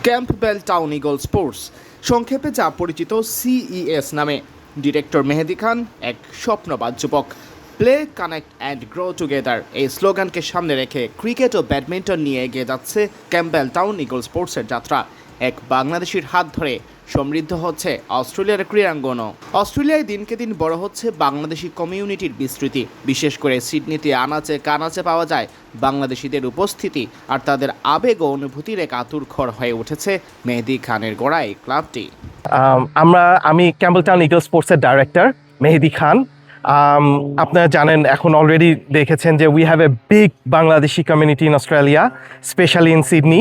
Campbell town eagle sports, সংক্ষেপে যা পরিচিত সিইএস নামে। ডিরেক্টর মেহেদী খান এক স্বপ্নবাদ যুবক। Play, connect and grow together এই স্লোগানকে সামনে রেখে ক্রিকেট ও ব্যাডমিন্টন নিয়ে এগিয়ে যাচ্ছে ক্যাম্পবেল টাউন ইগল স্পোর্টসের যাত্রা। এক বাংলাদেশির হাত ধরে সমৃদ্ধ হচ্ছে অস্ট্রেলিয়ার ক্রীড়াঙ্গনও। অস্ট্রেলিয়ায় দিনকে দিন বড় হচ্ছে বাংলাদেশি কমিউনিটির বিস্তৃতি। বিশেষ করে সিডনিতে আনাচে কানাচে পাওয়া যায় বাংলাদেশিদের উপস্থিতি, আর তাদের আবেগ ও অনুভূতির এক আতুরঘর হয়ে উঠেছে মেহেদী খানের গড়া এই ক্লাবটি। আমি ক্যাম্পবেল টাউন ইগল স্পোর্টসের ডাইরেক্টর মেহেদী খান। আপনারা জানেন, এখন অলরেডি দেখেছেন যে we have a big Bangladeshi community in Australia, specially in Sydney.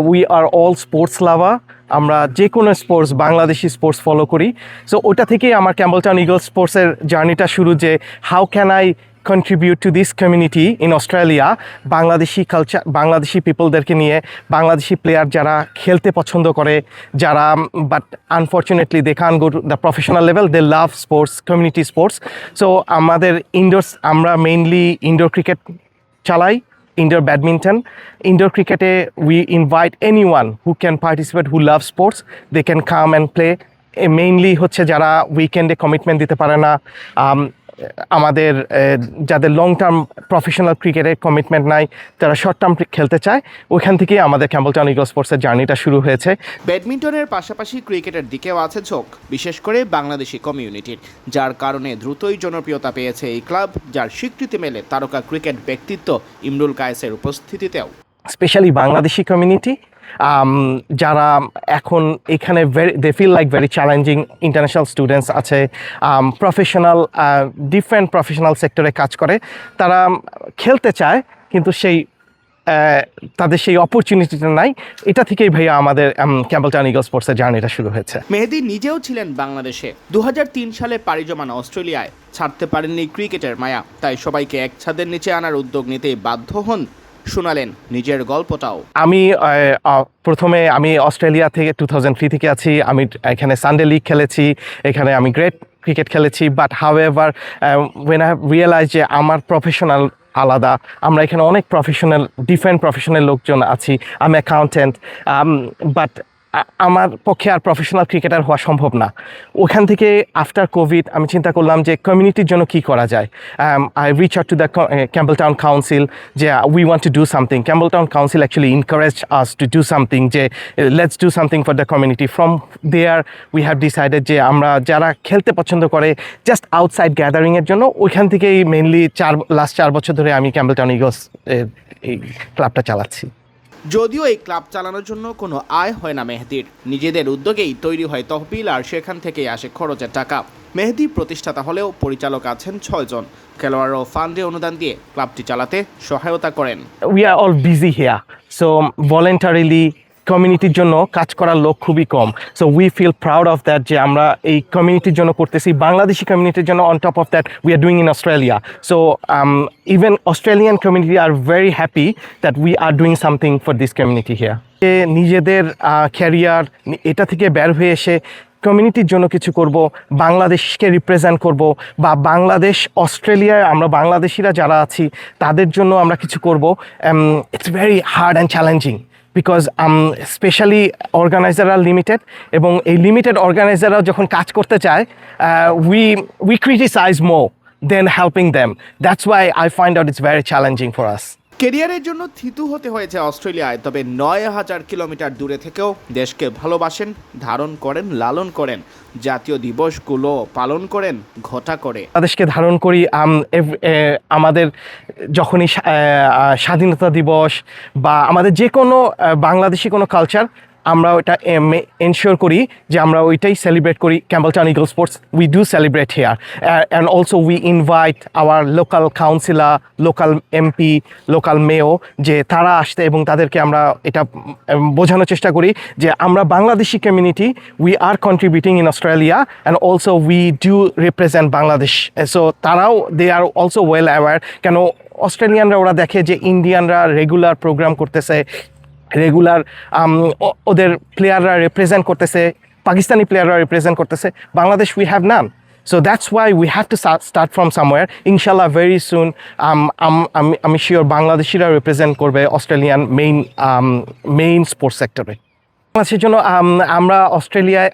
We are all sports লাভার। আমরা যে কোনো স্পোর্টস, বাংলাদেশি স্পোর্টস ফলো করি। সো ওটা থেকেই আমার ক্যাম্পবেল টাউন ইগল স্পোর্টসের জার্নিটা শুরু, যে how can I contribute to this community in Australia, Bangladeshi culture, Bangladeshi পিপলদেরকে নিয়ে, বাংলাদেশি প্লেয়ার যারা খেলতে পছন্দ করে, যারা but unfortunately they can go to the professional level, they love sports, community sports. So আমরা মেইনলি ইনডোর ক্রিকেট চালাই, indoor badminton. Indoor cricket, we invite anyone who can participate, who loves sports, they can come and play. Mainly হচ্ছে যারা উইকেন্ডে commitment দিতে পারে না, আমাদের যাদের লং টার্ম প্রফেশনাল ক্রিকেটের কমিটমেন্ট নাই, যারা শর্ট টার্ম খেলতে চায়, ওইখান থেকেই আমাদের ক্যাম্পবেল টাউন ইগল স্পোর্টসের জার্নিটা শুরু হয়েছে। ব্যাডমিন্টনের পাশাপাশি ক্রিকেটের দিকেও আছে ঝোঁক, বিশেষ করে বাংলাদেশি কমিউনিটির, যার কারণে দ্রুতই জনপ্রিয়তা পেয়েছে এই ক্লাব, যার স্বীকৃতি মেলে তারকা ক্রিকেট ব্যক্তিত্ব ইমরুল কায়েসের উপস্থিতিতেও। স্পেশালি বাংলাদেশি কমিউনিটি যারা এখন এখানে they feel like very challenging. International students আছে, ডিফারেন্ট প্রফেশনাল সেক্টরে কাজ করে, তারা খেলতে চায় কিন্তু তাদের সেই অপরচুনিটিটা নাই। এটা থেকেই ভাইয়া আমাদের ক্যাম্পবেল টাউন ইগল স্পোর্টসের জার্নিটা শুরু হয়েছে। মেহেদী নিজেও ছিলেন বাংলাদেশে। 2003 সালে পাড়ি জমান অস্ট্রেলিয়ায় ছাড়তে পারেননি ক্রিকেটের মায়া, তাই সবাইকে এক ছাদের নিচে আনার উদ্যোগ নিতেই বাধ্য হন। শোনালেন নিজের গল্পটাও। প্রথমে আমি অস্ট্রেলিয়া থেকে 2003 থেকে আছি। আমি এখানে সানডে লিগ খেলেছি, এখানে আমি গ্রেট ক্রিকেট খেলেছি। But however when I realize যে আমার প্রফেশনাল আলাদা, আমরা এখানে অনেক ডিফারেন্ট প্রফেশনাল লোকজন আছি। আমি অ্যাকাউন্টেন্ট, বাট আমার পক্ষে আর প্রফেশনাল ক্রিকেটার হওয়া সম্ভব না। ওখান থেকে আফটার কোভিড আমি চিন্তা করলাম যে কমিউনিটির জন্য কী করা যায়। I reach out to the Campbelltown council, যে we want to do something. Campbelltown council actually encourage us to do something, যে let's do something for the community. From there we have decided যে আমরা যারা খেলতে পছন্দ করে just outside গ্যাদারিংয়ের জন্য, ওইখান থেকেই মেনলি লাস্ট 4 বছর ধরে আমি ক্যাম্পবেল টাউন ইগলস এই ক্লাবটা চালাচ্ছি। যদিও এই ক্লাব চালানোর জন্য কোনো আয় হয় না মেহেদীর, নিজেদের উদ্যোগেই তৈরি হয় তহবিল, আর সেখান থেকেই আসে খরচের টাকা। মেহেদী প্রতিষ্ঠাতা হলেও পরিচালক আছেন 6 জন। খেলোয়াড় ও ফান্ডে অনুদান দিয়ে ক্লাবটি চালাতে সহায়তা করেন। We are all busy here, so voluntarily কমিউনিটির জন্য কাজ করার লোক খুবই কম। So we feel proud of that যে আমরা এই কমিউনিটির জন্য করতেছি, বাংলাদেশি কমিউনিটির জন্য। On top of that we are doing in Australia. So even Australian community are very happy that we are doing something for this community here. নিজেদের career এটা থেকে বের হয়ে এসে কমিউনিটির জন্য কিছু করব, বাংলাদেশকে রিপ্রেজেন্ট করব, বা বাংলাদেশ অস্ট্রেলিয়ায় আমরা বাংলাদেশিরা যারা আছি তাদের জন্য আমরা কিছু করব। It's very hard and challenging, because specially অর্গানাইজাররা লিমিটেড, এবং এই লিমিটেড অর্গানাইজাররা যখন কাজ করতে চায়, we criticize more than helping them. That's why I find out it's very challenging for us. কেরিয়ারের জন্য থিতু হতে হয়েছে অস্ট্রেলিয়ায়, তবে 9000 কিলোমিটার দূরে থেকেও দেশকে ভালোবাসেন, ধারণ করেন, লালন করেন, জাতীয় দিবসগুলো পালন করেন ঘটা করে। দেশকে ধারণ করি। আমাদের যখনই স্বাধীনতা দিবস বা আমাদের যে কোনো বাংলাদেশি কোনো কালচার, আমরা ওইটা এনশিওর করি যে আমরা ওইটাই সেলিব্রেট করি। Campbell town eagle sports, we do celebrate here, and also we invite hour local councillor, local MP, local mayor, যে তারা আসতে, এবং তাদেরকে আমরা এটা বোঝানোর চেষ্টা করি যে আমরা Bangladeshi community, we are contributing in Australia, and also we do represent Bangladesh. So তারাও দে আর অলসো ওয়েল অ্যাওয়ার। কেন অস্ট্রেলিয়ানরা ওরা দেখে যে ইন্ডিয়ানরা রেগুলার প্রোগ্রাম করতেছে, রেগুলার ওদের প্লেয়াররা রিপ্রেজেন্ট করতেছে, পাকিস্তানি প্লেয়াররা রিপ্রেজেন্ট করতেছে। Bangladesh we have naan. So that's why we have to start from somewhere. Inshallah, very soon, I'm sure Bangladeshira represent করবে Australian main sports sector. বাংলাদেশের জন্য আমরা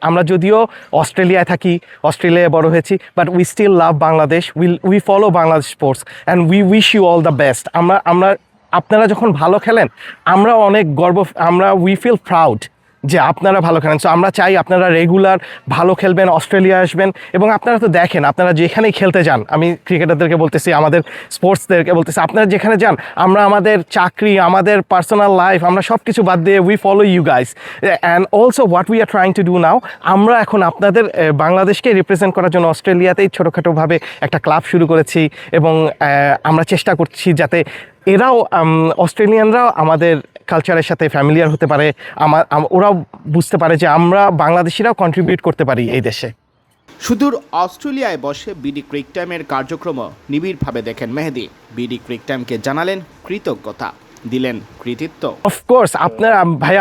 আমরা যদিও অস্ট্রেলিয়ায় থাকি, অস্ট্রেলিয়ায় বড় হয়েছি, but we still love Bangladesh, we follow Bangladesh sports and we wish you all the best. আমরা আপনারা যখন ভালো খেলেন আমরা অনেক উই ফিল প্রাউড যে আপনারা ভালো খেলেন। সো আমরা চাই আপনারা রেগুলার ভালো খেলবেন, অস্ট্রেলিয়া আসবেন, এবং আপনারা তো দেখেন আপনারা যেখানেই খেলতে যান, আমি ক্রিকেটারদেরকে বলতেছি, আমাদের স্পোর্টসদেরকে বলতেছি, আপনারা যেখানে যান আমরা আমাদের চাকরি, আমাদের পার্সোনাল লাইফ, আমরা সব কিছু বাদ দিয়ে we follow you guys and also what we are trying to do now. আমরা এখন আপনাদের বাংলাদেশকে রিপ্রেজেন্ট করার জন্য অস্ট্রেলিয়াতেই ছোটোখাটোভাবে একটা ক্লাব শুরু করেছি, এবং আমরা চেষ্টা করছি যাতে এরাও অস্ট্রেলিয়ানরাও আমাদের কালচারের সাথে ফ্যামিলিয়ার হতে পারে, ওরাও বুঝতে পারে যে আমরা বাংলাদেশিরাও কন্ট্রিবিউট করতে পারি এই দেশে। সুদূর অস্ট্রেলিয়ায় বসে বিডি ক্রিক টাইমের কার্যক্রম নিবিড়ভাবে দেখেন মেহেদী। বিডি ক্রিক টাইমকে জানালেন কৃতজ্ঞতা, দিলেন কৃতিত্ব। অফকোর্স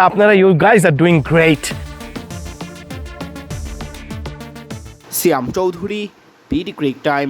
আপনারা you guys are doing great. Siam Chowdhury, BD cric time,